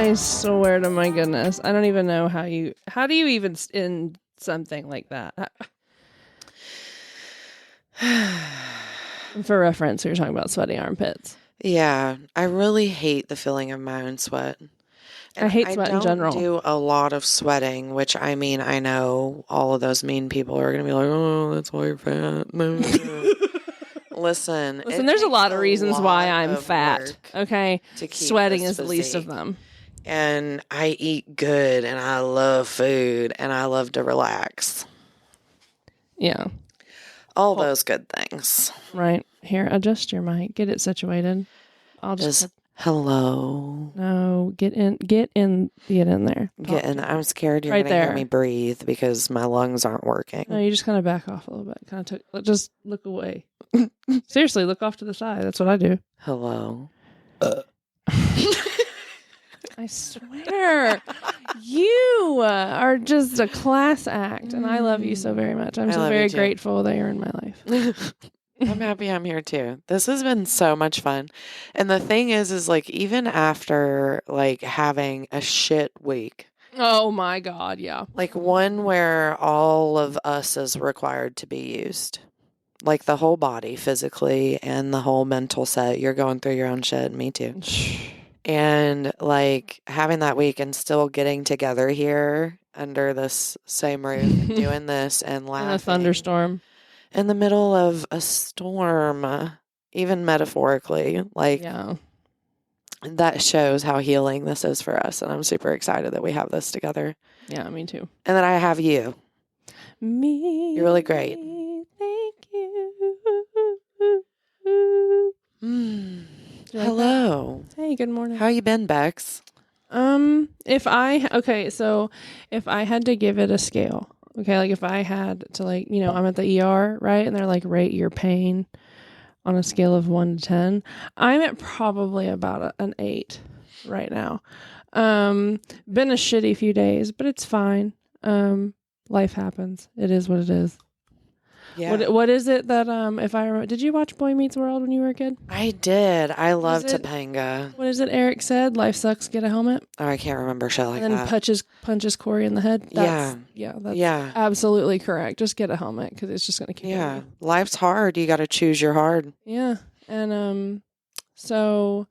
I swear to my goodness. I don't even know how do you even end something like that? For reference, we were talking about sweaty armpits. Yeah, I really hate the feeling of my own sweat. And I hate sweat in general. I don't do a lot of sweating, which I mean, I know all of those mean people are going to be like, oh, that's why you're fat. Listen, there's a lot of reasons why I'm fat. Okay. Sweating is the least of them. And I eat good and I love food and I love to relax. Yeah. All those good things. Right. Here, adjust your mic. Get it situated. I'll just hello. No, get in there. I'm scared you're going to hear me breathe because my lungs aren't working. No, you just kind of back off a little bit. Just look away. Seriously, look off to the side. That's what I do. Hello. I swear, you are just a class act, and I love you so very much. I'm so very grateful that you're in my life. I'm happy I'm here too. This has been so much fun. And the thing is like, even after like having a shit week. Oh my God, yeah. Like one where all of us is required to be used. Like the whole body physically and the whole mental set. You're going through your own shit. Me too. And like having that week and still getting together here under this same roof and doing this and laughing. In a thunderstorm. In the middle of a storm, even metaphorically. Like, yeah. That shows how healing this is for us. And I'm super excited that we have this together. Yeah, me too. And that I have you. Me. You're really great. Thank you. Hello. Hey, good morning. How you been, Bex? If I had to give it a scale, okay, like if I had to like, I'm at the ER, right? And they're like, rate your pain on a scale of 1 to 10. I'm at probably about an 8 right now. Been a shitty few days, but it's fine. Life happens. It is what it is. Yeah. What is it that if I remember, did you watch Boy Meets World when you were a kid? I did. I love Topanga. What is it Eric said? Life sucks, get a helmet. Oh, I can't remember shit like that. And then punches Corey in the head. That's absolutely correct. Just get a helmet because it's just going to keep going. Life's hard. You got to choose your hard. Yeah. And so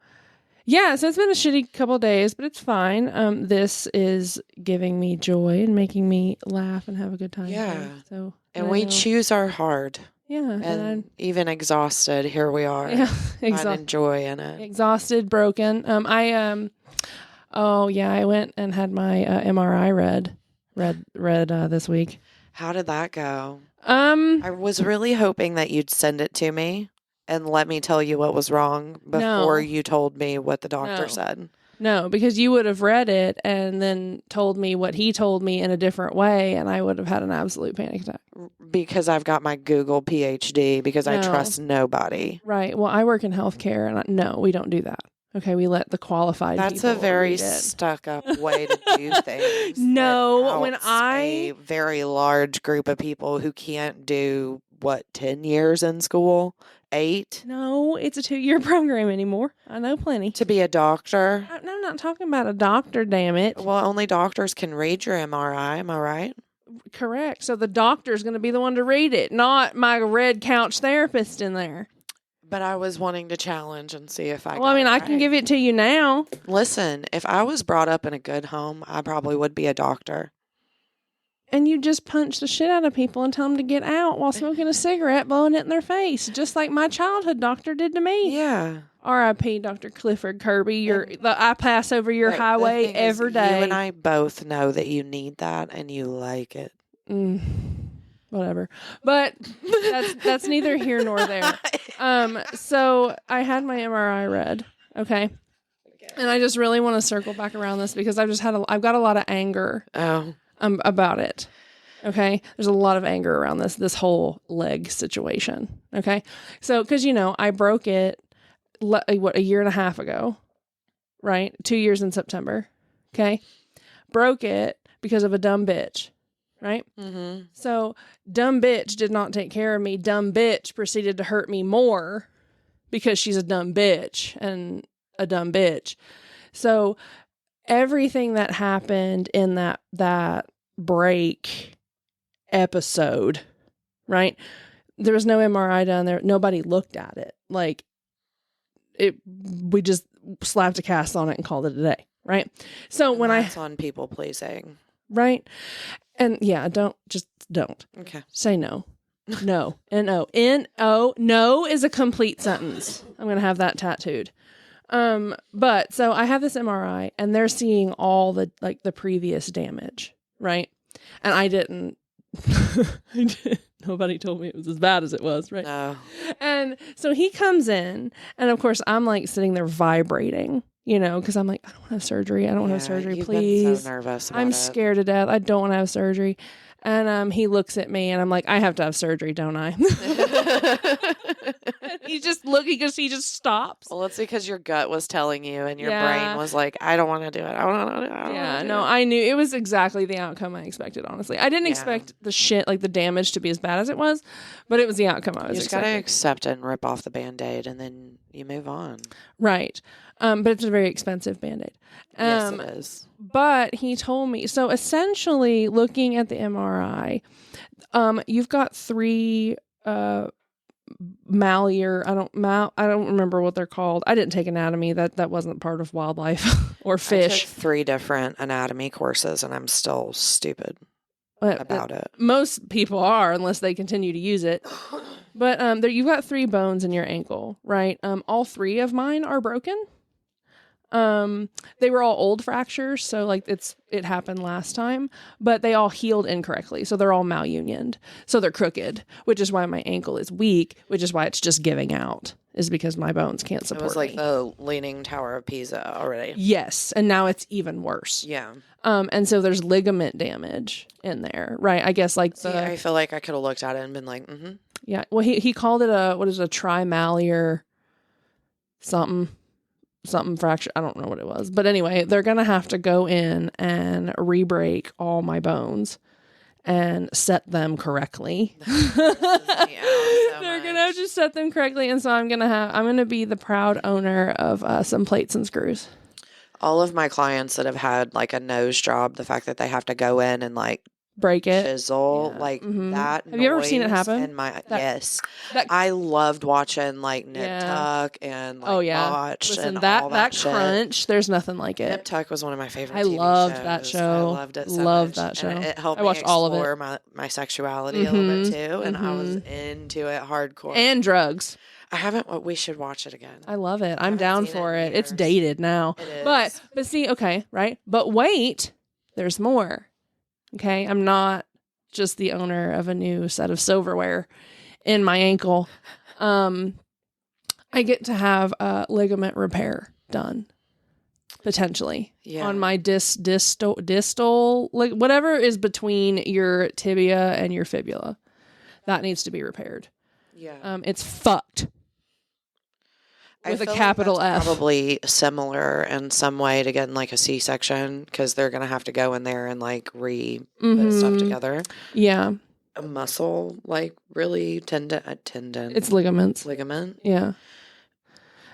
it's been a shitty couple days, but it's fine. This is giving me joy and making me laugh and have a good time. Yeah. So. And we choose our hard. Yeah. And even exhausted, here we are. Yeah. Finding joy in it. Exhausted, broken. I went and had my MRI read this week. How did that go? I was really hoping that you'd send it to me and let me tell you what was wrong before you told me what the doctor said. No, because you would have read it and then told me what he told me in a different way, and I would have had an absolute panic attack. Because I've got my Google PhD, because I trust nobody. Right. Well, I work in healthcare, and no, we don't do that. Okay, we let the qualified people That's a very stuck-up way to do things. No, when a very large group of people who can't do, 10 years in school? 8? No, it's a 2-year program anymore. I know plenty. To be a doctor? I'm not talking about a doctor, damn it. Well, only doctors can read your MRI, am I right? Correct. So the doctor's going to be the one to read it, not my red couch therapist in there. But I was wanting to challenge and see if I I can give it to you now. Listen, if I was brought up in a good home, I probably would be a doctor. And you just punch the shit out of people and tell them to get out while smoking a cigarette, blowing it in their face, just like my childhood doctor did to me. Yeah. R.I.P. Dr. Clifford Kirby. I pass over your highway every day. You and I both know that you need that and you like it. Whatever. But that's neither here nor there. So I had my MRI read. Okay. And I just really want to circle back around this because I've got a lot of anger. Oh. About it. Okay. There's a lot of anger around this whole leg situation. Okay. So, cause I broke it, a year and a half ago, right? 2 years in September. Okay. Broke it because of a dumb bitch. Right. Mm-hmm. So dumb bitch did not take care of me. Dumb bitch proceeded to hurt me more because she's a dumb bitch and a dumb bitch. So everything that happened in that break episode, right? There was no MRI done there. Nobody looked at it. Like we just slapped a cast on it and called it a day, right? So And that's on people pleasing. Right? And yeah, don't. Okay. Say no. No. N-O. N-O. No is a complete sentence. I'm going to have that tattooed. But so I have this MRI and they're seeing all the previous damage, right? And I didn't. Nobody told me it was as bad as it was, right? No. And so he comes in and of course I'm like sitting there vibrating, you know, because I'm like, I don't want to have surgery. I don't want to have surgery, you've please. Been so nervous about I'm it. scared to death. I don't want to have surgery. And he looks at me and I'm like, I have to have surgery, don't I? He's just looking because he just stops. Well, it's because your gut was telling you and your brain was like, I don't want to do it. I don't want to do it. I knew it was exactly the outcome I expected, honestly. I didn't expect the damage to be as bad as it was, but it was the outcome I was expecting. You just got to accept it and rip off the Band-Aid and then you move on. Right. But it's a very expensive Band-Aid. Yes, it is. But he told me, so essentially looking at the MRI, you've got 3 mallear, I don't remember what they're called. I didn't take anatomy. That wasn't part of wildlife or fish. I took 3 different anatomy courses and I'm still stupid about it. Most people are, unless they continue to use it. But you've got 3 bones in your ankle, right? All 3 of mine are broken. They were all old fractures, so like it happened last time, but they all healed incorrectly. So they're all malunioned. So they're crooked, which is why my ankle is weak, which is why it's just giving out, is because my bones can't support me. It was like me. the Leaning Tower of Pisa already. Yes, and now it's even worse. Yeah. And so there's ligament damage in there, right? I guess like I feel like I could have looked at it and been like, mm-hmm. Yeah. Well, he called it a trimallear something fracture. I don't know what it was. But anyway, they're going to have to go in and re-break all my bones and set them correctly. They're going to have to set them correctly. And so I'm going to be the proud owner of some plates and screws. All of my clients that have had like a nose job, the fact that they have to go in and like break it, chisel, like that. Have you ever seen it happen? Yes, I loved watching like Nip Tuck and like Botched. Listen, and that all that crunch, shit. There's nothing like it. Nip Tuck was one of my favorite. I TV loved shows. that show. I loved it so much. That show. And it helped I me watched explore all of it. my sexuality a little bit too, and I was into it hardcore. And drugs. I haven't. We should watch it again. I love it. I'm down for it. It's years. dated now. It is. But see, okay, right? But wait, there's more. Okay, I'm not just the owner of a new set of silverware in my ankle. I get to have a ligament repair done, potentially, on my distal, like whatever is between your tibia and your fibula. That needs to be repaired. Yeah. It's fucked. With a capital F. Probably similar in some way to getting like a C-section because they're going to have to go in there and like put stuff together. Yeah. A muscle, like really tendon. It's ligaments. Ligament. Yeah.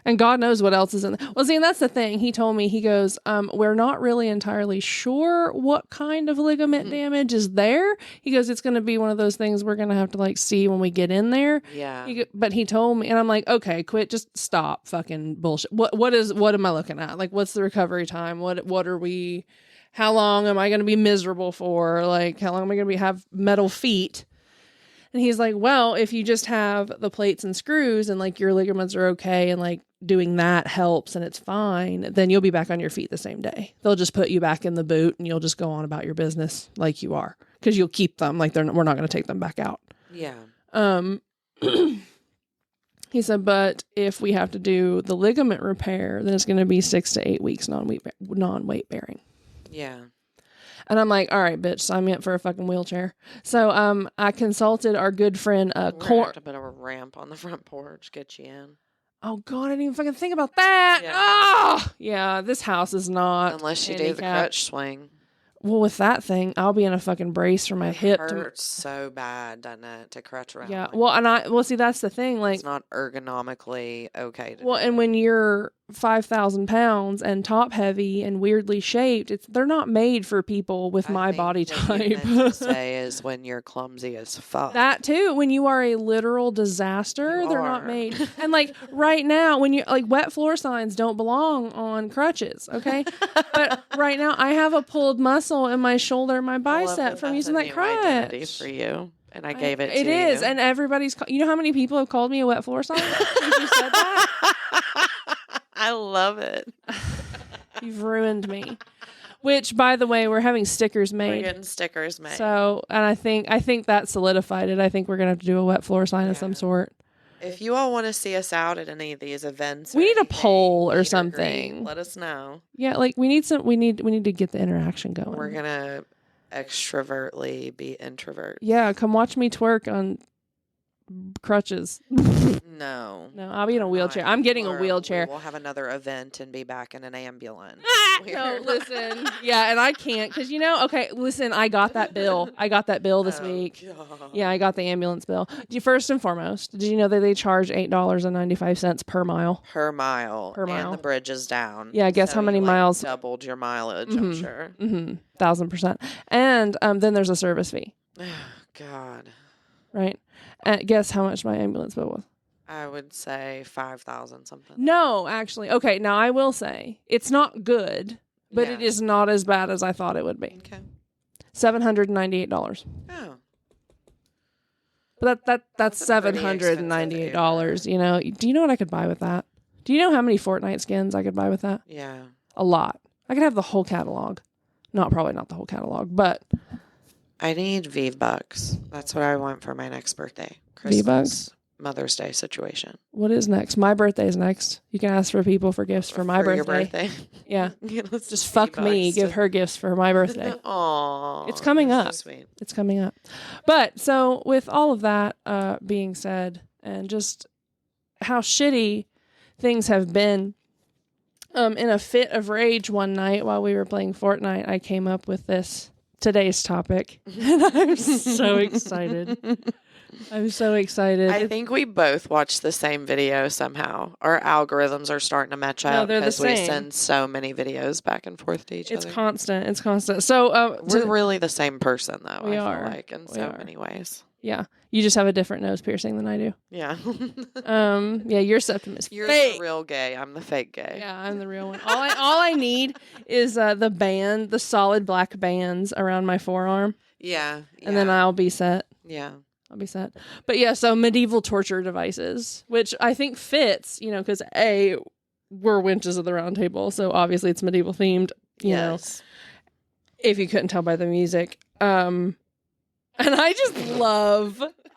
And God knows what else is in there. Well, see, and that's the thing. He told me, he goes, we're not really entirely sure what kind of ligament damage is there. He goes, it's going to be one of those things we're going to have to like see when we get in there. Yeah. But he told me, and I'm like, okay, just stop fucking bullshit. What am I looking at? Like, what's the recovery time? What are we, how long am I going to be miserable for? Like, how long am I going to have metal feet? And he's like, well, if you just have the plates and screws and like your ligaments are okay and like doing that helps and it's fine, then you'll be back on your feet the same day. They'll just put you back in the boot and you'll just go on about your business like you are because you'll keep them. Like we're not going to take them back out. Yeah. He said, but if we have to do the ligament repair, then it's going to be 6 to 8 weeks non-weight bearing. Yeah. And I'm like, all right, bitch, sign me up for a fucking wheelchair. So I consulted our good friend a bit of a ramp on the front porch, get you in. Oh, God, I didn't even fucking think about that. Yeah. Oh, yeah, this house is not unless you do the crutch swing. Well, with that thing, I'll be in a fucking brace for my hip. It hurts so bad, doesn't it, to crutch around? Yeah, well, see, that's the thing. Like, it's not ergonomically okay. And when you're 5,000 pounds and top heavy and weirdly shaped. They're not made for people with my body type. What you meant to say is when you're clumsy as fuck. That too. When you are a literal disaster, they're not made. And like right now, when you like wet floor signs don't belong on crutches. Okay. But right now I have a pulled muscle in my shoulder, and my bicep from using that crutch. For you. And I gave it to you. It is. And everybody's, you know how many people have called me a wet floor sign since you said that? I love it. You've ruined me. Which, by the way, we're having stickers made. We're getting stickers made. So, and I think that solidified it. I think we're gonna have to do a wet floor sign of some sort. If you all want to see us out at any of these events, we need a poll or something. Let us know. Yeah, like we need to get the interaction going. We're gonna extrovertly be introverts. Yeah, come watch me twerk on crutches. No, I'll be in a wheelchair. I'm getting a wheelchair. We'll have another event and be back in an ambulance. No, listen. Yeah, and I can't because okay, listen, I got that bill. This week. God. Yeah, I got the ambulance bill. First and foremost, did you know that they charge $8.95 per mile? Per mile. And the bridge is down. Yeah, guess how many miles? Doubled your mileage, I'm sure. 1,000%. And then there's a service fee. God. Right. Guess how much my ambulance bill was? I would say 5,000 something. No, actually. Okay, now I will say it's not good, but it is not as bad as I thought it would be. Okay. $798. Oh. But that's $798. Do you know what I could buy with that? Do you know how many Fortnite skins I could buy with that? Yeah. A lot. I could have the whole catalog. Probably not the whole catalog, but I need V-Bucks. That's what I want for my next birthday. V-Bucks? Mother's Day situation. What is next? My birthday is next. You can ask for people for gifts for my birthday. Your birthday? Yeah. Just fuck me. Give her gifts for my birthday. Aww. It's coming up. So sweet. It's coming up. But so with all of that being said, and just how shitty things have been, in a fit of rage one night while we were playing Fortnite, I came up with today's topic. And I'm so excited. I'm so excited. I think we both watched the same video somehow. Our algorithms are starting to match up because we send so many videos back and forth to each other. It's constant. So we're really the same person, though. We I feel like in so many ways. Yeah, you just have a different nose piercing than I do. Yeah. Yeah, your septum is You're fake. the real gay. I'm the fake gay. Yeah, I'm the real one. All I need is the solid black bands around my forearm. Yeah. And then I'll be set. Yeah. I'll be set. But yeah, so medieval torture devices, which I think fits, because we're wenches of the round table, so obviously it's medieval themed, you know, if you couldn't tell by the music. And I just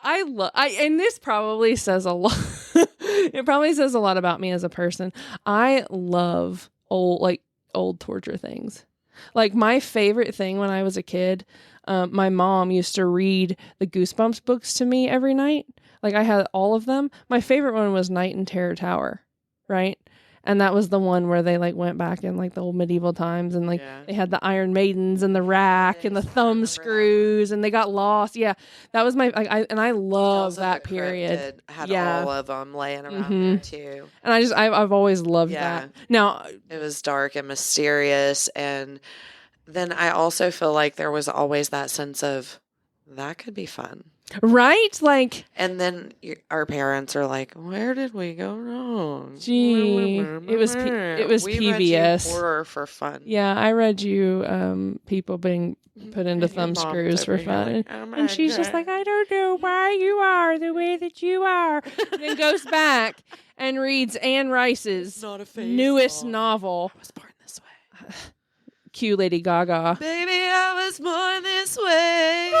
and this probably says a lot. It probably says a lot about me as a person. I love old torture things. Like my favorite thing when I was a kid, my mom used to read the Goosebumps books to me every night. Like I had all of them. My favorite one was Night in Terror Tower, right? And that was the one where they went back in the old medieval times and they had the Iron Maidens and the rack and the thumb screws and they got lost. Yeah, that was I love that period. Had all of them laying around there too. And I've always loved that. Now it was dark and mysterious, and then I also feel like there was always that sense of that could be fun. Right? And then our parents are like, where did we go wrong? Gee, it was we PBS. Read you horror for fun. Yeah, I read you people being put into thumb screws for fun. And she's just like, I don't know why you are the way that you are. And then goes back and reads Anne Rice's newest novel. I was born this way. Cue Lady Gaga. Baby, I was born this way.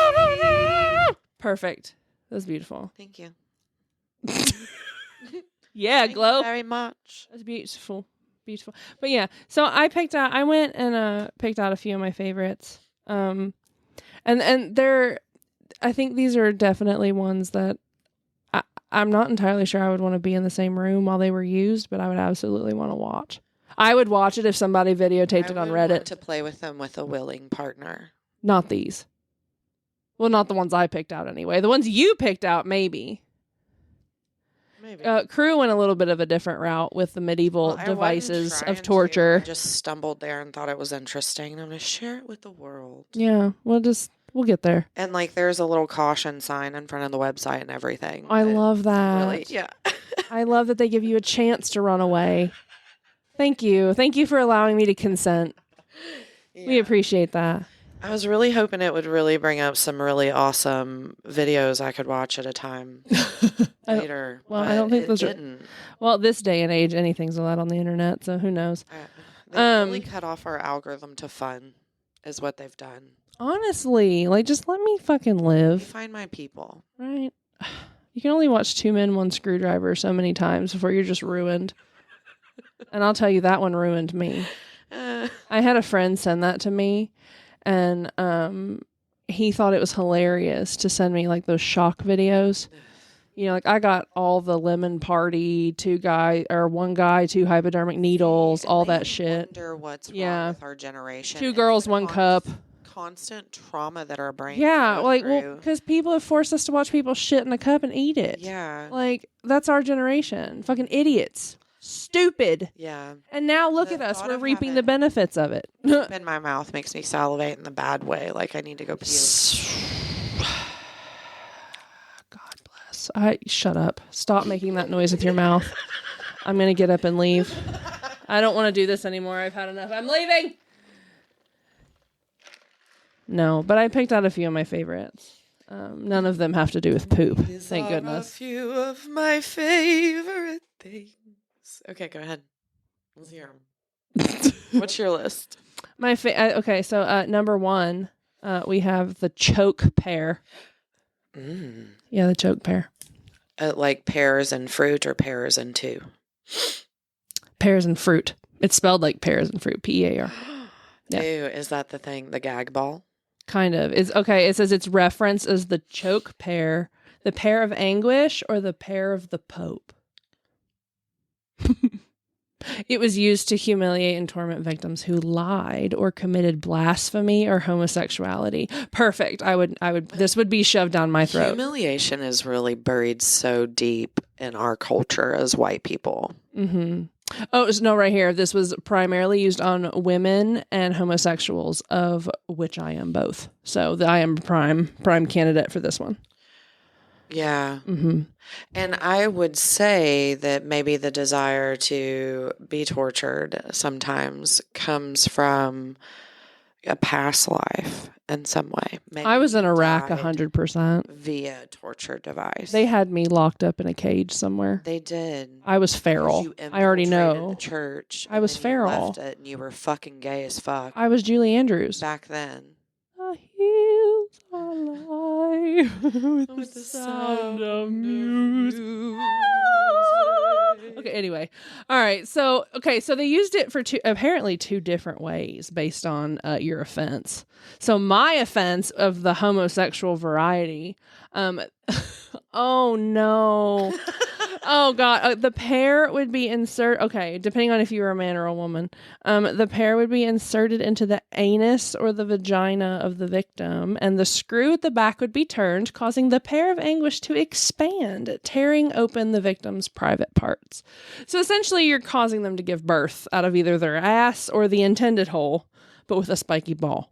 Perfect. That was beautiful. Thank you. Yeah, Thank Glow. you very much. That's beautiful. Beautiful. But yeah, so I went and picked out a few of my favorites. And they're, I think these are definitely ones that I'm not entirely sure I would want to be in the same room while they were used, but I would absolutely want to watch. I would watch it if somebody videotaped it on Reddit. Want to play with them with a willing partner. Not these. Well, not the ones I picked out anyway. The ones you picked out, maybe. Maybe. Kru went a little bit of a different route with the medieval devices of torture. I just stumbled there and thought it was interesting. And I'm going to share it with the world. Yeah, we'll get there. And like, there's a little caution sign in front of the website and everything. I love that. Really, yeah. I love that they give you a chance to run away. Thank you. Thank you for allowing me to consent. Yeah. We appreciate that. I was really hoping it would really bring up some really awesome videos I could watch at a time later. Well, I don't think those didn't. Well, this day and age, anything's allowed on the internet, so who knows? They really cut off our algorithm to fun, is what they've done. Honestly, like, just let me fucking live. Find my people. Right? You can only watch Two Men, One Screwdriver so many times before you're just ruined. And I'll tell you, that one ruined me. I had a friend send that to me, and he thought it was hilarious to send me like those shock videos. You know, like I got all the lemon party, one guy, 2 hypodermic needles, all that shit. Wonder what's wrong with our generation. 2 girls, 1 cup. Constant trauma that our brains because people have forced us to watch people shit in a cup and eat it. Yeah. Like, that's our generation. Fucking idiots. Stupid. Yeah. And now look at us. We're reaping the benefits of it. In my mouth makes me salivate in the bad way. Like I need to go puke. God bless. Shut up. Stop making that noise with your mouth. I'm going to get up and leave. I don't want to do this anymore. I've had enough. I'm leaving. No, but I picked out a few of my favorites. None of them have to do with poop. Thank goodness. A few of my favorite things. Okay, go ahead. Let's hear them. What's your list? Okay, so number 1, we have the choke pear. Yeah, the choke pear. Like pears and fruit, or pears and 2? Pears and fruit. It's spelled like pears and fruit. P-E-A-R. Yeah. Ew, is that the thing? The gag ball? Kind of. It says it's referenced as the choke pear, the pear of anguish, or the pear of the Pope. It was used to humiliate and torment victims who lied or committed blasphemy or homosexuality. Perfect. This would be shoved down my throat. Humiliation is really buried so deep in our culture as white people. Mm-hmm. Oh, no, right here. This was primarily used on women and homosexuals, of which I am both. So I am prime candidate for this one. Yeah. Mm-hmm. And I would say that maybe the desire to be tortured sometimes comes from a past life in some way. Maybe I was in Iraq 100%. Via torture device. They had me locked up in a cage somewhere. They did. I was feral. I already know. The church. I was feral. You left it and you were fucking gay as fuck. I was Julie Andrews. Back then. The hills are alive with the sound of music. Okay, anyway. All right. So they used it for apparently 2 different ways based on your offense. So my offense of the homosexual variety, oh no. Oh God, the pear would be depending on if you were a man or a woman, the pear would be inserted into the anus or the vagina of the victim, and the screw at the back would be turned, causing the pear of anguish to expand, tearing open the victim's private parts. So essentially you're causing them to give birth out of either their ass or the intended hole, but with a spiky ball.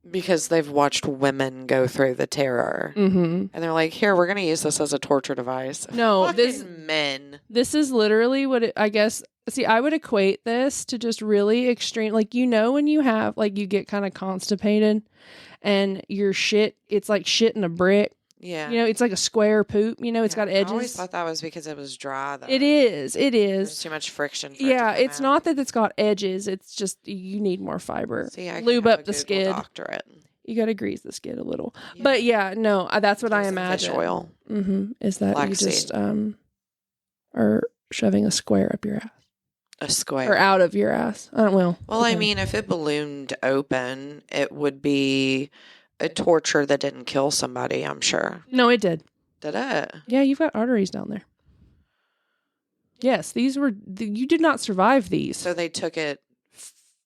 Because they've watched women go through the terror. Mm-hmm. And they're like, here, we're going to use this as a torture device. No, men. This is literally what I guess. See, I would equate this to just really extreme. Like, when you have, like, you get kind of constipated and your shit, it's like shit in a brick. Yeah. It's like a square poop. It's got edges. I always thought that was because it was dry, though. It is. There's too much friction for it to come it's out. Not that it's got edges. It's just you need more fiber. See, I lube up the skid. Doctorate. You got to grease the skid a little. Yeah. But yeah, no, that's what I imagine. Fish oil. Mm-hmm. Is that Black you just are shoving a square up your ass. A square. Or out of your ass. Well, I mean, if it ballooned open, it would be a torture that didn't kill somebody, I'm sure. No, it did. Did it? Yeah, you've got arteries down there. Yes, you did not survive these. So they took it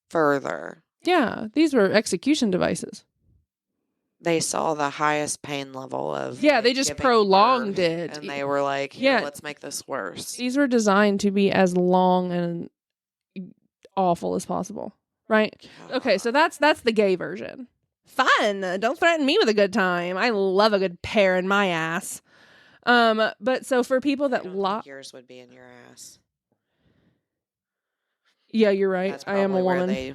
further. Yeah, these were execution devices. they saw the highest pain level of they just giving prolonged birth, it. and they were like, "Here, let's make this worse." These were designed to be as long and awful as possible, right? God. Okay, so that's the gay version. Fun. Don't threaten me with a good time. I love a good pear in my ass. But so for people that yours would be in your ass. Yeah, you're right. That's I am a woman. Where they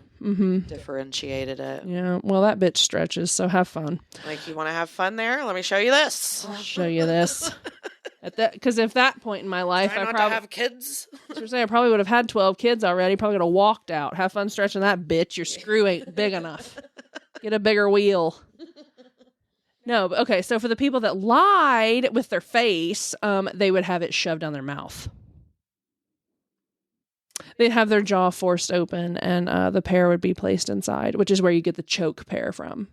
differentiated it. Yeah. Well, that bitch stretches, so have fun. Like, you want to have fun there? Let me show you this. I'll show you this. Because if that point in my life, I probably have kids. I probably would have had 12 kids already. Probably would have walked out. Have fun stretching that bitch. Your screw ain't big enough. Get a bigger wheel. No, but okay. So for the people that lied with their face, they would have it shoved down their mouth. They'd have their jaw forced open, and the pear would be placed inside, which is where you get the choke pear from.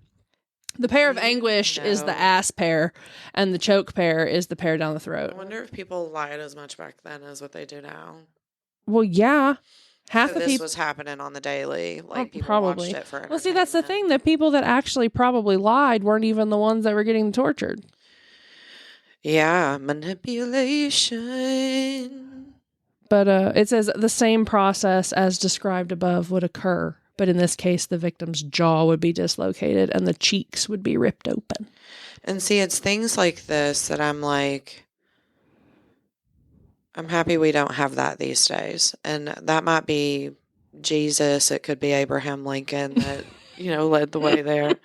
The pear of anguish is the ass pear, and the choke pear is the pear down the throat. I wonder if people lied as much back then as what they do now. Well, yeah. Half the people... This was happening on the daily. Like, people probably watched it for entertainment. Well, see, that's the thing. The people that actually probably lied weren't even the ones that were getting tortured. Yeah, manipulation. But it says the same process as described above would occur. But in this case, the victim's jaw would be dislocated and the cheeks would be ripped open. And see, it's things like this that I'm like, I'm happy we don't have that these days. And that might be Jesus. It could be Abraham Lincoln that, led the way there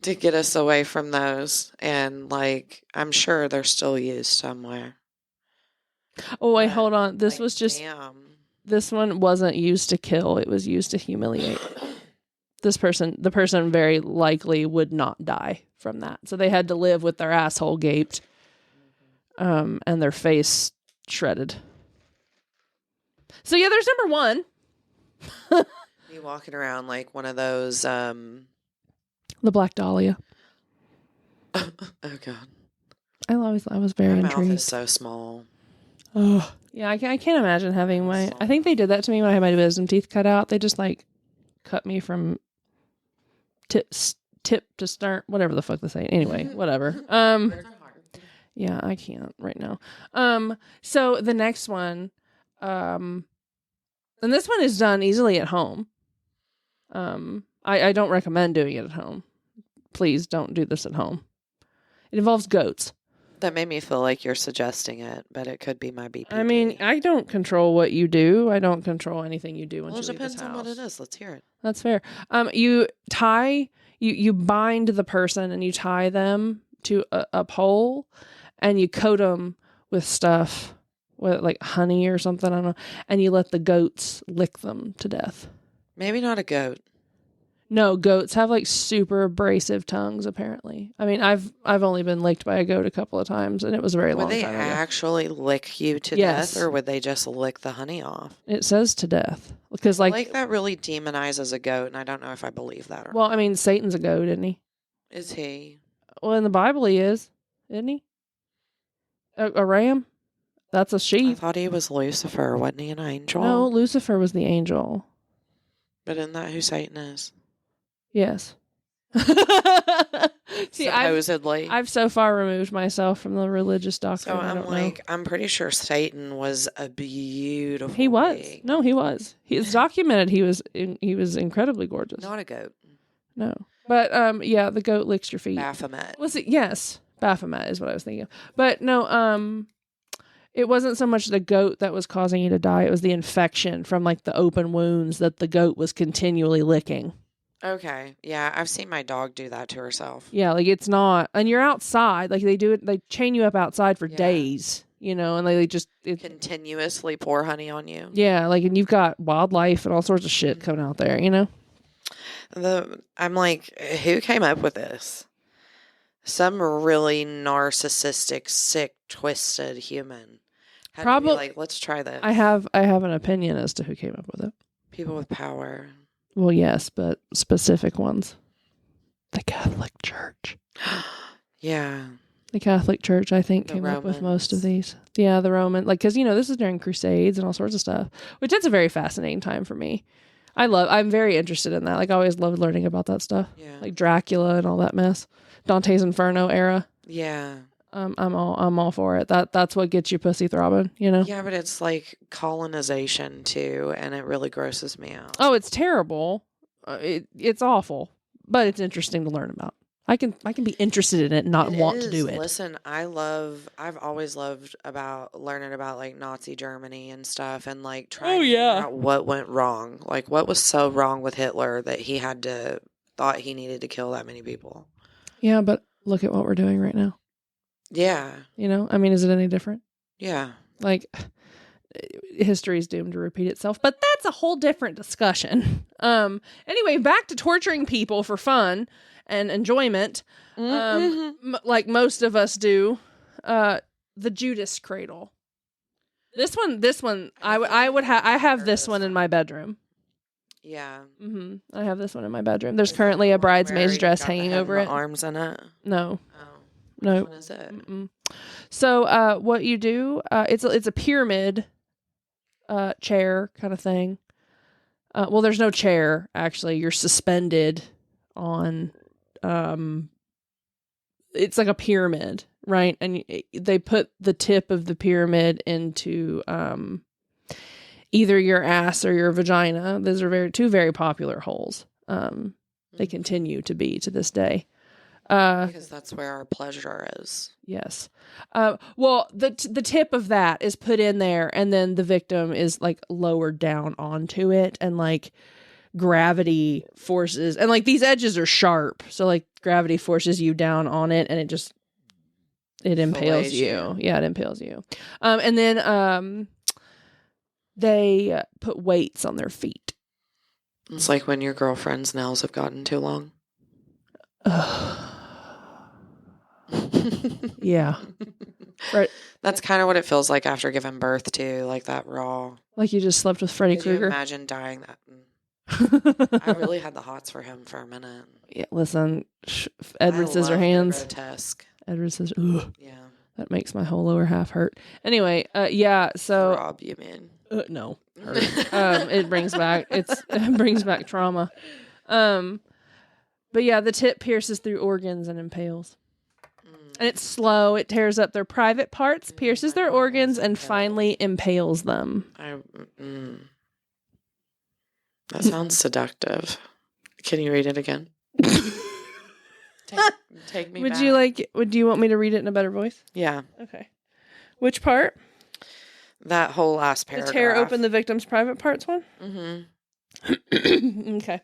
to get us away from those. And, like, I'm sure they're still used somewhere. Oh, wait, hold on. This was just... Damn. This one wasn't used to kill. It was used to humiliate. The person very likely would not die from that. So they had to live with their asshole gaped, and their face shredded. So yeah, there's number one. You walking around like one of those, the Black Dahlia. Oh God. I was very intrigued. My mouth is so small. Oh. Yeah, I can't imagine having my... I think they did that to me when I had my wisdom teeth cut out. They just, like, cut me from tip to stern, whatever the fuck they say. Anyway, whatever. Yeah, I can't right now. So the next one, and this one is done easily at home. I don't recommend doing it at home. Please don't do this at home. It involves goats. That made me feel like you're suggesting it, but it could be my BPD. I mean, I don't control what you do. I don't control anything you do when you leave this house. It depends on what it is. Let's hear it. That's fair. You bind the person and you tie them to a pole and you coat them with stuff, with like honey or something, I don't know, and you let the goats lick them to death. Maybe not a goat. No, goats have like super abrasive tongues, apparently. I mean, I've only been licked by a goat a couple of times, and it was a very long time ago. Would they actually lick you to death, or would they just lick the honey off? It says to death. Because like that really demonizes a goat, and I don't know if I believe that or not. I mean, Satan's a goat, isn't he? Is he? Well, in the Bible he is, isn't he? A ram? That's a sheep. I thought he was Lucifer. Wasn't he an angel? No, Lucifer was the angel. But isn't that who Satan is? Yes. See, supposedly. I've so far removed myself from the religious doctrine. So I'm pretty sure Satan was a beautiful He was. being. No, he was. It's documented he was incredibly gorgeous. Not a goat. No. But yeah, the goat licks your feet. Baphomet. Was it? Yes. Baphomet is what I was thinking of. But no, it wasn't so much the goat that was causing you to die, it was the infection from like the open wounds that the goat was continually licking. Okay. Yeah, I've seen my dog do that to herself. Yeah, like it's not, and you're outside, like they do it, they chain you up outside for days, and they just continuously pour honey on you. Yeah, like, and you've got wildlife and all sorts of shit coming out there, I'm like, who came up with this? Some really narcissistic, sick, twisted human. Probably like, let's try this. I have an opinion as to who came up with it. People with power. Well, yes, but specific ones. The Catholic Church. Yeah. The Catholic Church, I think, came up with most of these. Yeah, the Roman, like, because, this is during Crusades and all sorts of stuff, which that's a very fascinating time for me. I'm very interested in that. Like, I always loved learning about that stuff. Yeah. Like Dracula and all that mess. Dante's Inferno era. Yeah. I'm all for it. That's what gets you pussy throbbing, you know? Yeah, but it's like colonization too, and it really grosses me out. Oh, it's terrible. It's awful, but it's interesting to learn about. I can be interested in it and not want to do it. Listen, I've always loved about learning about like Nazi Germany and stuff, and like trying to figure out what went wrong. Like, what was so wrong with Hitler that he thought he needed to kill that many people. Yeah, but look at what we're doing right now. Yeah. You know, I mean, is it any different? Yeah. Like, history is doomed to repeat itself, but that's a whole different discussion. Anyway, back to torturing people for fun and enjoyment. Like most of us do. The Judas cradle. This one, I have this one in my bedroom. Yeah. I have this one in my bedroom. There's currently a bridesmaid's dress hanging over it. Arms in it? No. Oh. No. Which one is it? So, what you do, it's a pyramid, chair kind of thing. Well, there's no chair, actually. You're suspended on, it's like a pyramid, right? And they put the tip of the pyramid into, either your ass or your vagina. Those are two very popular holes. They continue to be to this day. Because that's where our pleasure is. Yes. Well, the tip of that is put in there, and then the victim is like lowered down onto it, and like gravity forces, and like these edges are sharp, so like gravity forces you down on it, and it impales you. Yeah, it impales you. And then they put weights on their feet. It's like when your girlfriend's nails have gotten too long. Yeah. Right. That's kind of what it feels like after giving birth to, like that raw. Like you just slept with Freddy Could you Krueger. imagine dying that? I really had the hots for him for a minute. Yeah, listen, Edward Scissorhands. Grotesque. Edward Scissorhands. Ugh. Yeah. That makes my whole lower half hurt. Anyway, yeah, so Rob, you mean? No. It brings back trauma. But yeah, the tip pierces through organs and impales. And it's slow. It tears up their private parts, pierces their organs, and finally impales them. That sounds seductive. Can you read it again? Take me back. Would you want me to read it in a better voice? Yeah. Okay. Which part? That whole last paragraph. The tear open the victim's private parts one? Mm-hmm. Okay.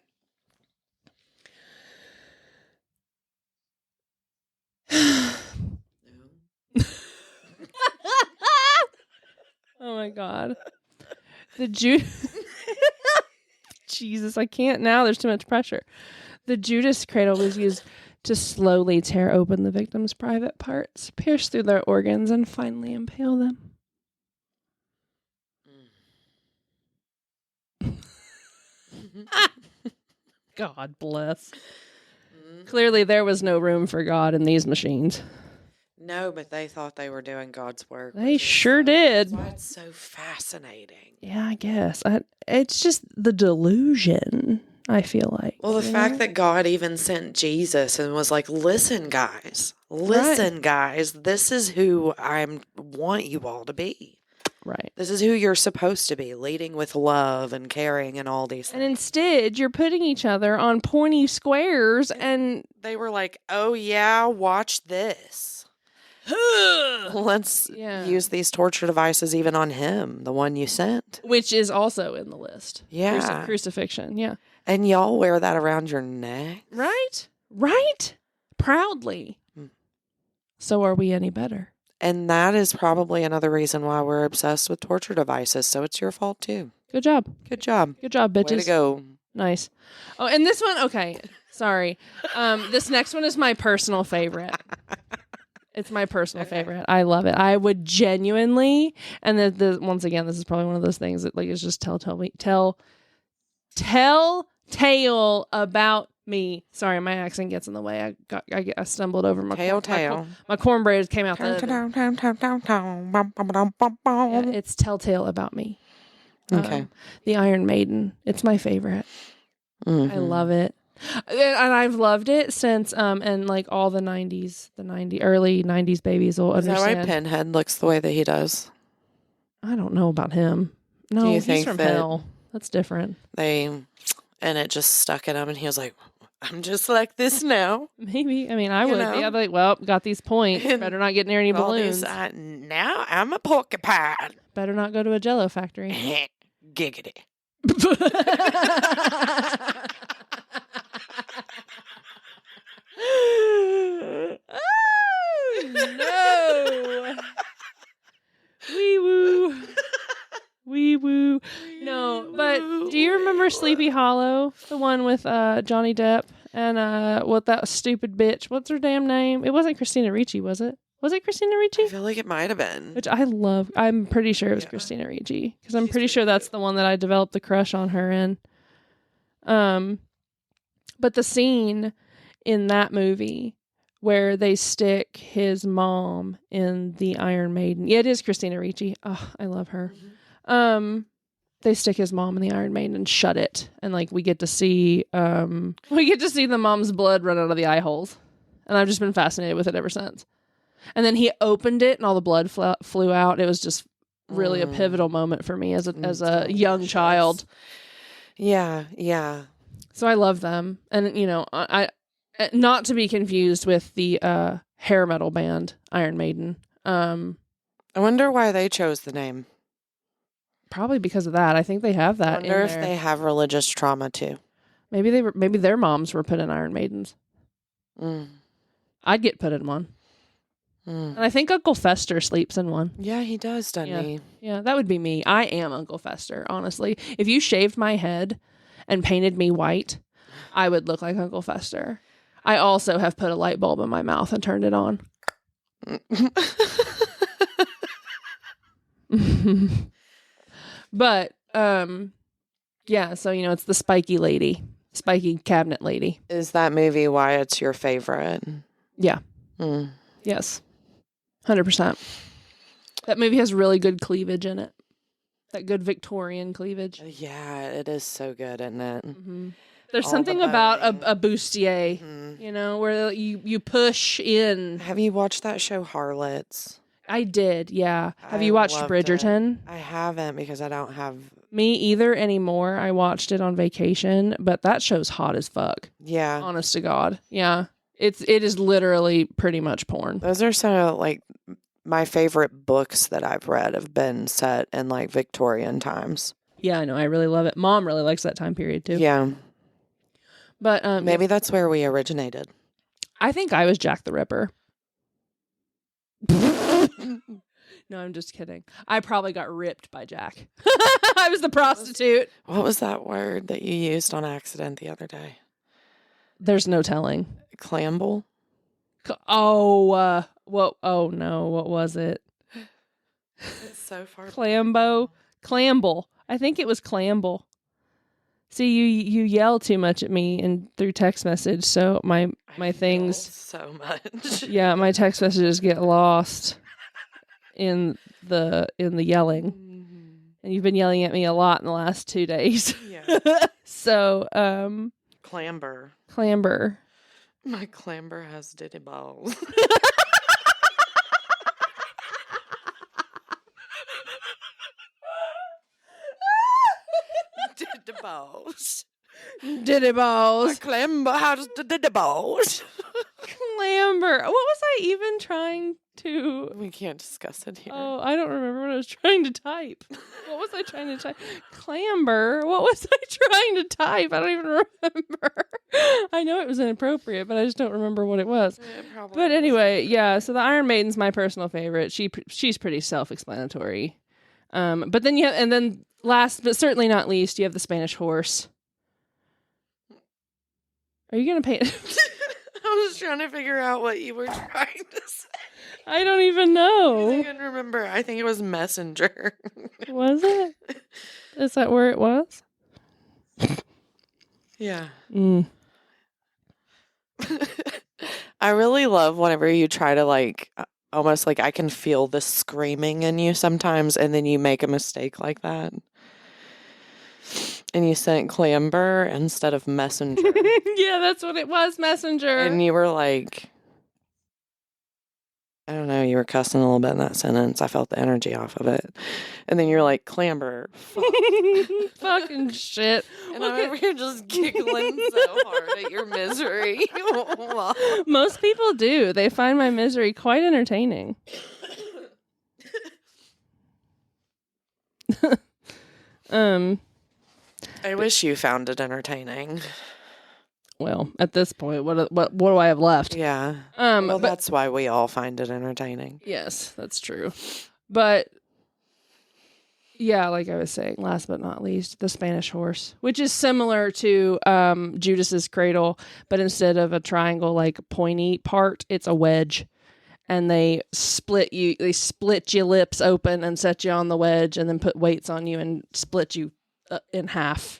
Oh my God. Jesus, I can't now. There's too much pressure. The Judas cradle was used to slowly tear open the victim's private parts, pierce through their organs, and finally impale them. God bless. Clearly, there was no room for God in these machines. No, but they thought they were doing God's work. They sure did. That's why it's so fascinating. Yeah, I guess. It's just the delusion, I feel like. Well, the fact that God even sent Jesus and was like, listen, guys, this is who I want you all to be. Right. This is who you're supposed to be, leading with love and caring and all these things. And instead, you're putting each other on pointy squares, and they were like, oh, yeah, watch this. Let's use these torture devices even on him, the one you sent. Which is also in the list. Yeah. Crucifixion, yeah. And y'all wear that around your neck? Right? Right? Proudly. So are we any better? And that is probably another reason why we're obsessed with torture devices. So it's your fault, too. Good job. Good job. Good job, bitches. Way to go. Nice. Oh, and this one, okay. Sorry. This next one is my personal favorite. It's my personal favorite. I love it. I would genuinely, and once again, this is probably one of those things that like is just tell tale about me. Sorry, my accent gets in the way. I stumbled over my my cornbread came out. It's telltale about me. Okay. The Iron Maiden. It's my favorite. Mm-hmm. I love it. And I've loved it since, and like all the 90s, early 90s babies will Is that understand. why Pinhead looks the way that he does? I don't know about him. No, Do you he's think from that hell. That's different. And it just stuck in him, and he was like, I'm just like this now. Maybe. I mean, I You would know? be. I'd be like, well, got these points. Better not get near any All balloons. these, now I'm a porcupine. Better not go to a Jello factory. Giggity. Oh, no. Wee woo. Wee woo. No, but do you remember Sleepy Hollow? The one with Johnny Depp and what that stupid bitch. What's her damn name? It wasn't Christina Ricci, was it? Was it Christina Ricci? I feel like it might have been. Which I love. I'm pretty sure it was Christina Ricci because I'm pretty sure that's the one that I developed the crush on her in. But the scene in that movie where they stick his mom in the Iron Maiden. Yeah, it is Christina Ricci. Oh, I love her. Mm-hmm. They stick his mom in the Iron Maiden and shut it, and like we get to see the mom's blood run out of the eye holes, and I've just been fascinated with it ever since. And then he opened it, and all the blood flew out. It was just really a pivotal moment for me as a young child. Yeah, yeah. So I love them, and I not to be confused with the hair metal band Iron Maiden. I wonder why they chose the name. Probably because of that. I think they have that. I wonder if they have religious trauma too. Maybe their moms were put in Iron Maidens. I'd get put in one. And I think Uncle Fester sleeps in one. Yeah, he does, doesn't he? Yeah, that would be me. I am Uncle Fester, honestly. If you shaved my head and painted me white, I would look like Uncle Fester. I also have put a light bulb in my mouth and turned it on. But, yeah, so, it's the spiky cabinet lady. Is that movie why it's your favorite? Yeah. Yes. 100%. That movie has really good cleavage in it. That good Victorian cleavage. Yeah, it is so good, isn't it? Mm-hmm. There's something about a bustier, where you push in. Have you watched that show Harlots? I did, yeah. Have you watched Bridgerton? I haven't because I don't have... Me either anymore. I watched it on vacation, but that show's hot as fuck. Yeah. Honest to God. Yeah. It is literally pretty much porn. Those are some of, like, my favorite books that I've read have been set in, like, Victorian times. Yeah, I know. I really love it. Mom really likes that time period, too. Yeah. But maybe that's where we originated. I think I was Jack the Ripper. No, I'm just kidding. I probably got ripped by Jack. I was the prostitute. What was that word that you used on accident the other day? There's no telling. Clamble? Oh, oh no, what was it? It's so far. Clamble. I think it was clamble. See, you yell too much at me and through text message, so my things so much. Yeah, my text messages get lost in the yelling. And you've been yelling at me a lot in the last 2 days. Yeah. So, Clamber. My clamber has ditty balls. Ditty balls. Ditty balls. My clamber has the ditty balls. Clamber. What was I even trying to... We can't discuss it here. Oh, I don't remember what I was trying to type. What was I trying to type? Clamber. What was I trying to type? I don't even remember. I know it was inappropriate, but I just don't remember what it was. But anyway, yeah, so the Iron Maiden's my personal favorite. She's pretty self-explanatory. But then last but certainly not least, you have the Spanish horse. Are you going to pay... I was trying to figure out what you were trying to say. I don't even know. I can't remember. I think it was messenger. Was it? Is that where it was? Yeah. I really love whenever you try to like, almost like I can feel the screaming in you sometimes, and then you make a mistake like that. And you sent clamber instead of messenger. Yeah, that's what it was, messenger. And you were like, I don't know, you were cussing a little bit in that sentence. I felt the energy off of it. And then you're like, clamber. Fuck. Fucking shit. And I'm over here just giggling so hard at your misery. Most people do. They find my misery quite entertaining. I wish you found it entertaining. Well, at this point, what do I have left? Yeah. But that's why we all find it entertaining. Yes, that's true. But yeah, like I was saying, last but not least, the Spanish horse, which is similar to Judas's cradle, but instead of a triangle like pointy part, it's a wedge. And they split your lips open and set you on the wedge and then put weights on you and split you in half.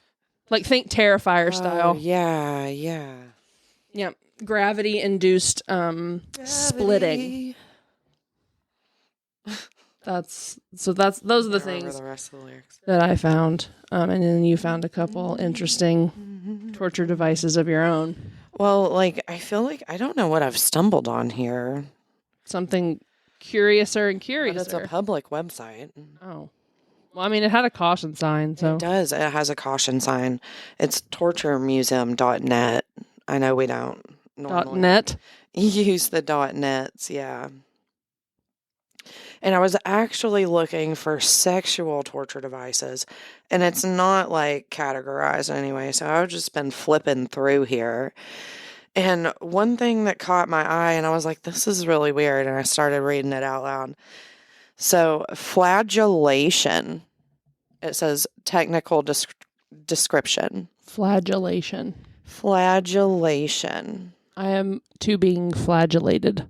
Like, think Terrifier style. Yeah. Yeah. Gravity-induced splitting. Those are the things the rest of the lyrics that I found. And then you found a couple interesting torture devices of your own. Well, like, I feel like I don't know what I've stumbled on here. Something curiouser and curiouser. But it's a public website. Oh. Well, I mean, it had a caution sign, so. It does. It has a caution sign. It's torturemuseum.net. I know we don't normally .net? use the .nets, yeah. And I was actually looking for sexual torture devices, and it's not, like, categorized anyway, so I've just been flipping through here. And one thing that caught my eye, and I was like, this is really weird, and I started reading it out loud. So, flagellation. It says technical description. Flagellation. Flagellation. I am to being flagellated.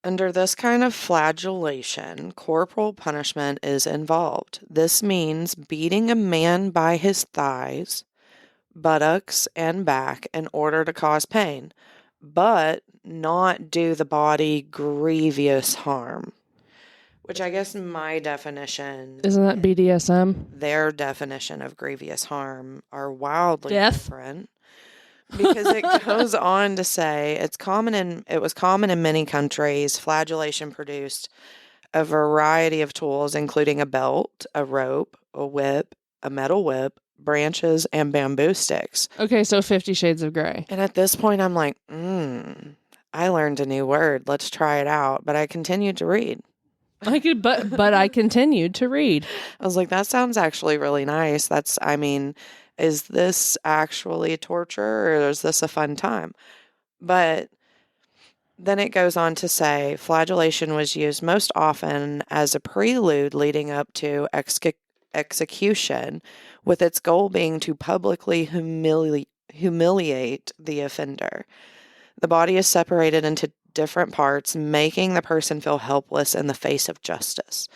Under this kind of flagellation, corporal punishment is involved. This means beating a man by his thighs, buttocks, and back in order to cause pain, but not do the body grievous harm. Which I guess my definition... Isn't that BDSM? Their definition of grievous harm are wildly Death? different. Because it goes on to say it was common in many countries. Flagellation produced a variety of tools, including a belt, a rope, a whip, a metal whip, branches, and bamboo sticks. Okay, so 50 Shades of Grey. And at this point, I'm like, I learned a new word. Let's try it out. But I continued to read. But I continued to read. I was like, that sounds actually really nice. Is this actually torture or is this a fun time? But then it goes on to say flagellation was used most often as a prelude leading up to execution, with its goal being to publicly humiliate the offender. The body is separated into different parts, making the person feel helpless in the face of justice.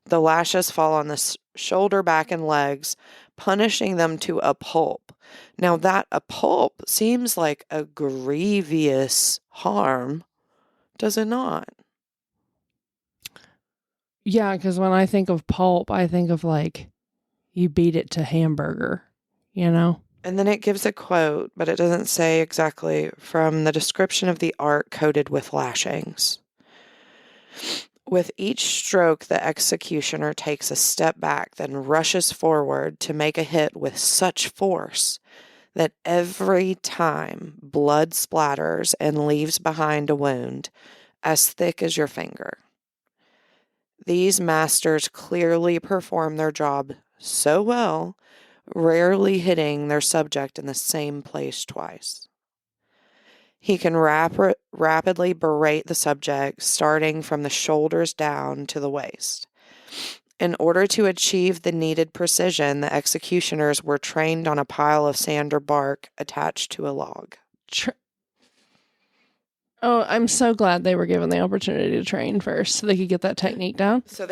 The lashes fall on the shoulder, back, and legs, punishing them to a pulp. Now, that a pulp seems like a grievous harm, does it not? Yeah, because when I think of pulp, I think of like you beat it to hamburger, you know? And then it gives a quote, but it doesn't say exactly, from the description of the art coated with lashings. With each stroke, the executioner takes a step back, then rushes forward to make a hit with such force that every time blood splatters and leaves behind a wound as thick as your finger. These masters clearly perform their job so well, rarely hitting their subject in the same place twice. He can rapidly berate the subject, starting from the shoulders down to the waist. In order to achieve the needed precision, the executioners were trained on a pile of sand or bark attached to a log. I'm so glad they were given the opportunity to train first so they could get that technique down. So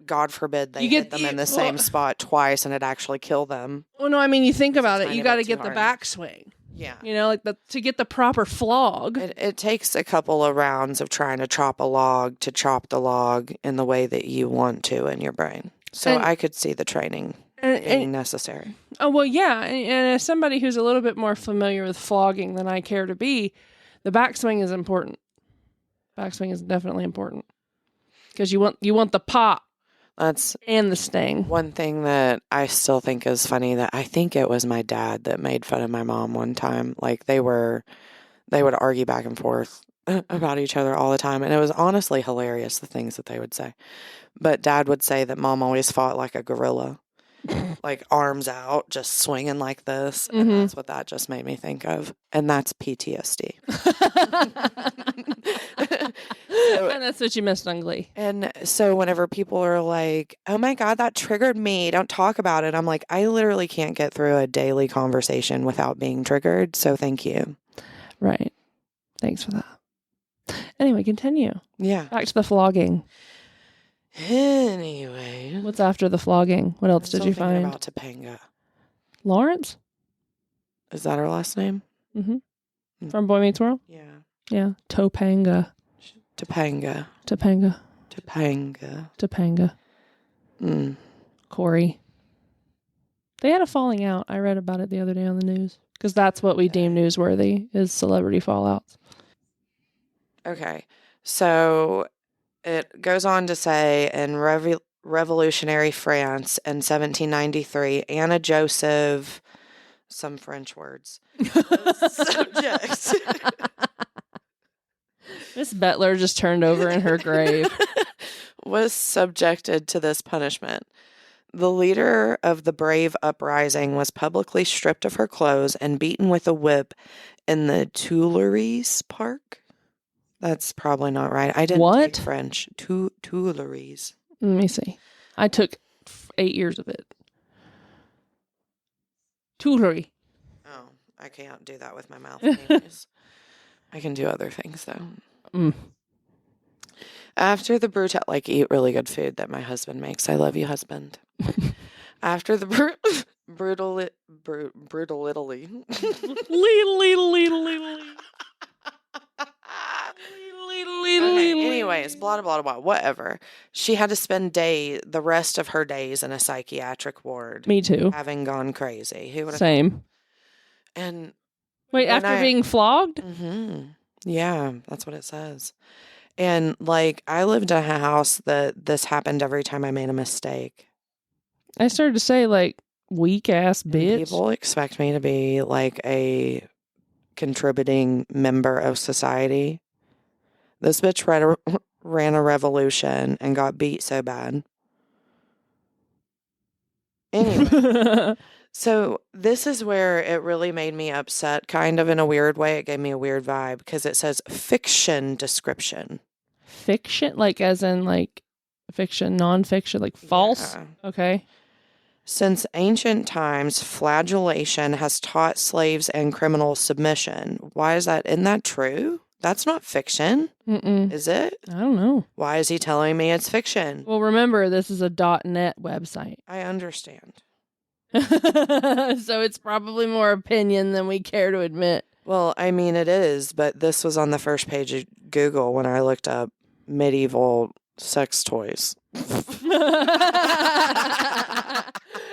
God forbid they hit them in the same spot twice and it actually kill them. Well, no, I mean, you think about it, you got to get the backswing. Yeah. You know, like to get the proper flog. It takes a couple of rounds of trying to chop a log to chop the log in the way that you want to in your brain. So I could see the training being necessary. Oh, well, yeah. And as somebody who's a little bit more familiar with flogging than I care to be, the backswing is important. Backswing is definitely important. Because you want the pop. That's and the sting. One thing that I still think is funny, that I think it was my dad that made fun of my mom one time. Like they would argue back and forth about each other all the time. And it was honestly hilarious, the things that they would say. But Dad would say that Mom always fought like a gorilla, like arms out, just swinging like this. And that's what that just made me think of. And that's PTSD. And that's what you missed on Glee. And so whenever people are like, oh my God, that triggered me, don't talk about it. I'm like, I literally can't get through a daily conversation without being triggered. So thank you. Right. Thanks for that. Anyway, continue. Yeah. Back to the flogging. Anyway. What's after the flogging? What else did you find? About Topanga. Lawrence? Is that her last name? Mm-hmm. From Boy Meets World? Yeah. Yeah. Topanga. Topanga. Topanga. Topanga. Topanga. Corey. They had a falling out. I read about it the other day on the news. Because that's what we deem newsworthy, is celebrity fallouts. Okay. So it goes on to say in revolutionary France in 1793, Anna Joseph, some French words, subject. Miss Bettler just turned over in her grave. Was subjected to this punishment. The leader of the brave uprising was publicly stripped of her clothes and beaten with a whip in the Tuileries Park. That's probably not right. I didn't take French. Tuileries. Let me see. I took 8 years of it. Tuileries. Oh, I can't do that with my mouth. Anyways. I can do other things, though. After the eat really good food that my husband makes. I love you, husband. After the brutal Italy. Anyways, blah, blah, blah, whatever. She had to spend the rest of her days in a psychiatric ward. Me too. Having gone crazy. Who would have Same. And wait, after being flogged? Mm-hmm. Yeah, that's what it says. And like, I lived in a house that this happened every time I made a mistake. I started to say, like, weak ass bitch. And people expect me to be like a contributing member of society. This bitch ran a revolution and got beat so bad. Anyway, so this is where it really made me upset, kind of in a weird way. It gave me a weird vibe because it says fiction description. Fiction? Like as in like fiction, nonfiction, like false? Yeah. Okay. Since ancient times, flagellation has taught slaves and criminals submission. Why is that? Isn't that true? That's not fiction. Is it? I don't know. Why is he telling me it's fiction? Well, remember, this is a .net website. I understand. So it's probably more opinion than we care to admit. Well, I mean, it is, but this was on the first page of Google when I looked up medieval sex toys.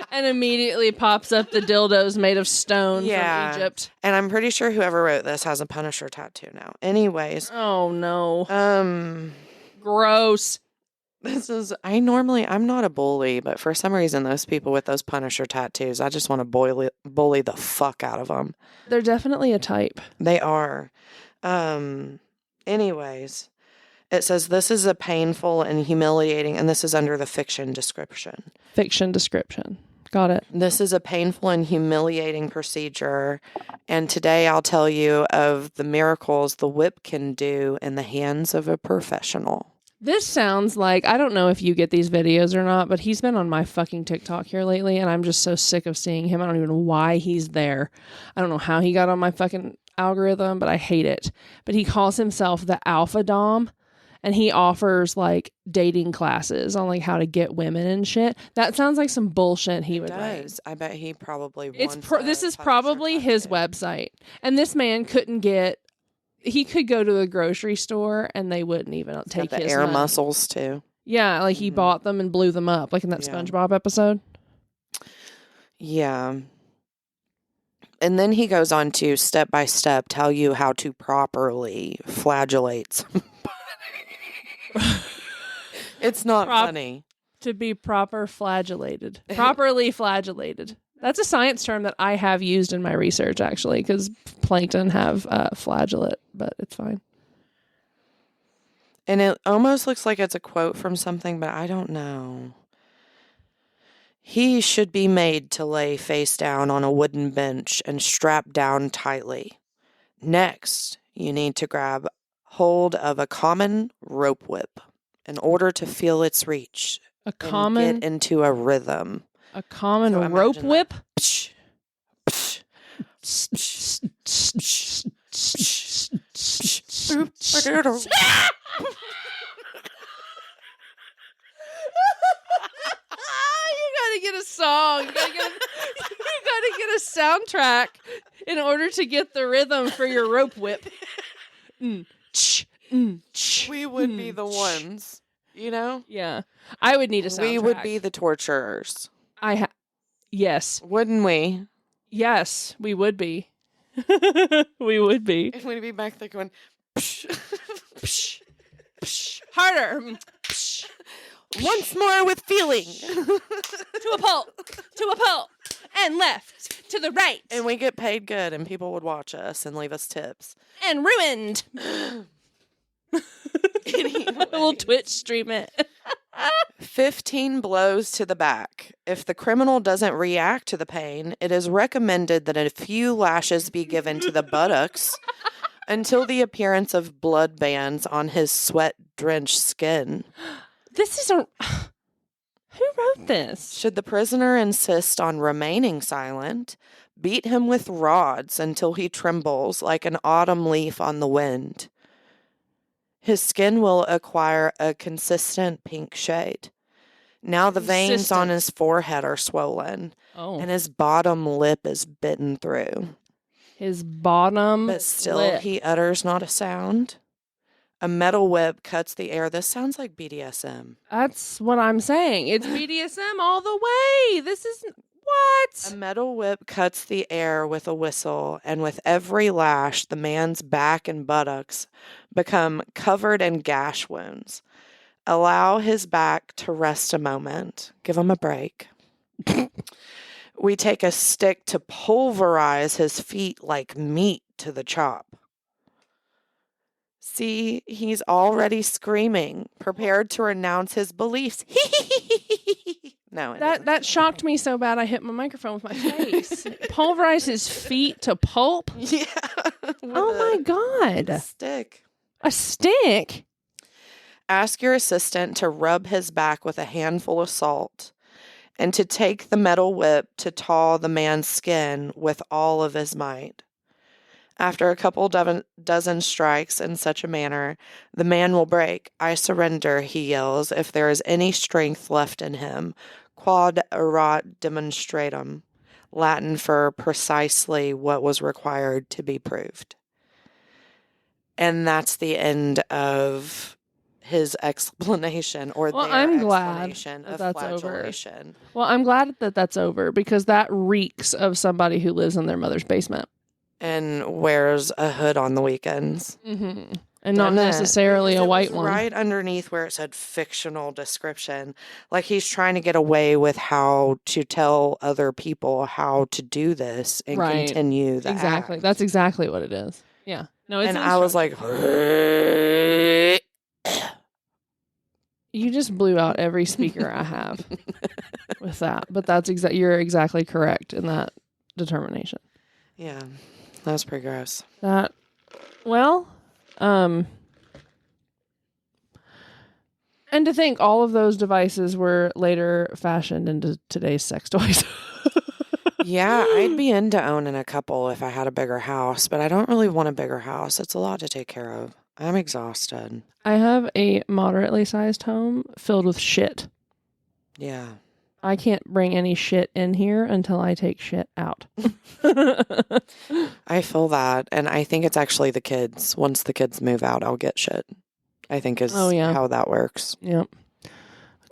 And immediately pops up the dildos made of stone from Egypt. And I'm pretty sure whoever wrote this has a Punisher tattoo now. Anyways. Oh, no. Gross. I'm not a bully, but for some reason, those people with those Punisher tattoos, I just want to bully the fuck out of them. They're definitely a type. They are. Anyways, it says this is a painful and humiliating, and this is under the fiction description. Fiction description. Got it. This is a painful and humiliating procedure, and today I'll tell you of the miracles the whip can do in the hands of a professional. This sounds like, I don't know if you get these videos or not, but he's been on my fucking TikTok here lately, and I'm just so sick of seeing him. I don't even know why he's there. I don't know how he got on my fucking algorithm, but I hate it. But he calls himself the Alpha Dom, and he offers like dating classes on like how to get women and shit. That sounds like some bullshit he would write. I bet he probably this is probably his website. And this man couldn't he could go to a grocery store and they wouldn't even take his air money. muscles too. Yeah, like he bought them and blew them up, like in that SpongeBob episode. Yeah. And then he goes on to step by step tell you how to properly flagellate somebody. It's not funny. To be properly flagellated. That's a science term that I have used in my research, actually, because plankton have flagellate, but it's fine. And it almost looks like it's a quote from something, but I don't know. He should be made to lay face down on a wooden bench and strap down tightly. Next, you need to grab hold of a common rope whip in order to feel its reach and get into a rhythm. A common rope whip? Psh, psh, psh, psh, psh, You gotta get a song. You gotta get a soundtrack in order to get the rhythm for your rope whip. We would be the ones, you know? Yeah. I would need a soundtrack. We would be the torturers. Yes. Wouldn't we? Yes, we would be. We would be. And we'd be back there going, psh, psh, psh. Harder. Psh. Once more with feeling. To a pulp, and left, to the right. And we get paid good, and people would watch us and leave us tips. And ruined. We'll Twitch stream it. 15 blows to the back. If the criminal doesn't react to the pain, it is recommended that a few lashes be given to the buttocks until the appearance of blood bands on his sweat-drenched skin. This is a... Who wrote this? Should the prisoner insist on remaining silent, beat him with rods until he trembles like an autumn leaf on the wind. His skin will acquire a consistent pink shade. Now the veins on his forehead are swollen, and his bottom lip is bitten through. His bottom But still lip. he utters not a sound. A metal whip cuts the air. This sounds like BDSM. That's what I'm saying. It's BDSM all the way. This is... What? A metal whip cuts the air with a whistle, and with every lash, the man's back and buttocks become covered in gash wounds. Allow his back to rest a moment. Give him a break. We take a stick to pulverize his feet like meat to the chop. See, he's already screaming, prepared to renounce his beliefs. No, that shocked me so bad I hit my microphone with my face. Pulverize his feet to pulp? Yeah. Oh my God. A stick. A stick? Ask your assistant to rub his back with a handful of salt and to take the metal whip to taw the man's skin with all of his might. After a couple dozen strikes in such a manner, the man will break. I surrender, he yells, if there is any strength left in him. Quod erat demonstratum, Latin for precisely what was required to be proved. And that's the end of his explanation, or their explanation of flagellation. Well, I'm glad that that's over, because that reeks of somebody who lives in their mother's basement. And wears a hood on the weekends. Mm-hmm. And not necessarily a white one. Right underneath where it said fictional description. Like he's trying to get away with how to tell other people how to do this and continue the Exactly. act. That's exactly what it is. Yeah. No, it's and I was like... You just blew out every speaker I have with that. But that's you're exactly correct in that determination. Yeah. That was pretty gross. And to think all of those devices were later fashioned into today's sex toys. Yeah, I'd be into owning a couple if I had a bigger house, but I don't really want a bigger house. It's a lot to take care of. I'm exhausted. I have a moderately sized home filled with shit. Yeah. I can't bring any shit in here until I take shit out. I feel that. And I think it's actually the kids. Once the kids move out, I'll get shit. I think is how that works. Yep.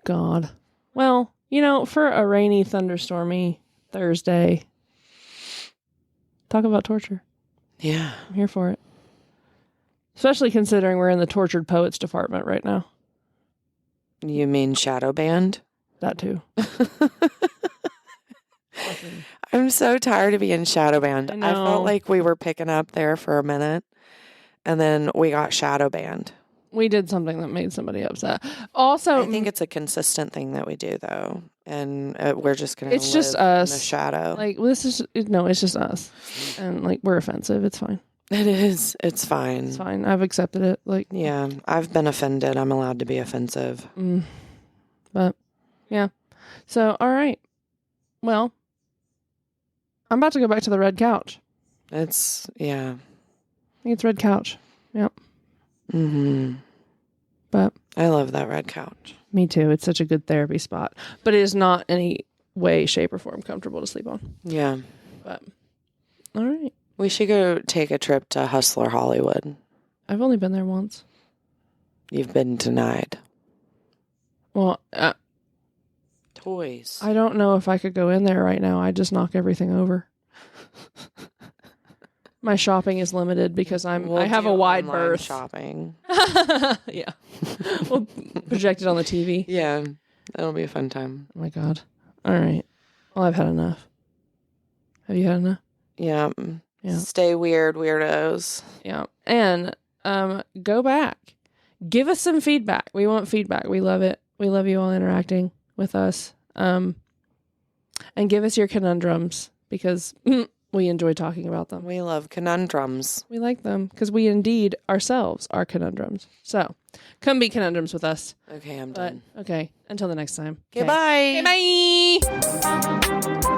God. Well, for a rainy, thunderstormy Thursday, talk about torture. Yeah. I'm here for it. Especially considering we're in the tortured poets department right now. You mean shadow banned? That too. I'm so tired of being shadow banned. I I know. felt like we were picking up there for a minute, and then we got shadow banned. We did something that made somebody upset. Also, I think it's a consistent thing that we do, though, and we're just going to it's live just us. in the shadow. Like, it's just us. And, like, we're offensive. It's fine. It is. It's fine. It's fine. I've accepted it. Like, yeah, I've been offended. I'm allowed to be offensive. But, yeah. So, all right. Well, I'm about to go back to the red couch. It's, yeah. I think it's red couch. Yep. Mm-hmm. But I love that red couch. me too. It's such a good therapy spot. But it is not any way, shape, or form comfortable to sleep on. Yeah. But, all right. We should go take a trip to Hustler Hollywood. I've only been there once. You've been denied. Well, Toys. I don't know if I could go in there right now. I just knock everything over. My shopping is limited because I have a wide berth. Shopping. Yeah. We'll project it on the TV. Yeah. That'll be a fun time. Oh my God. All right. Well, I've had enough. Have you had enough? Yeah. Yeah. Stay weird, weirdos. Yeah. And go back. Give us some feedback. We want feedback. We love it. We love you all interacting with us. And give us your conundrums because we enjoy talking about them. We love conundrums. We like them because we indeed ourselves are conundrums. So come be conundrums with us. Okay, I'm But, done. okay. Until the next time. Okay, bye. Okay, bye.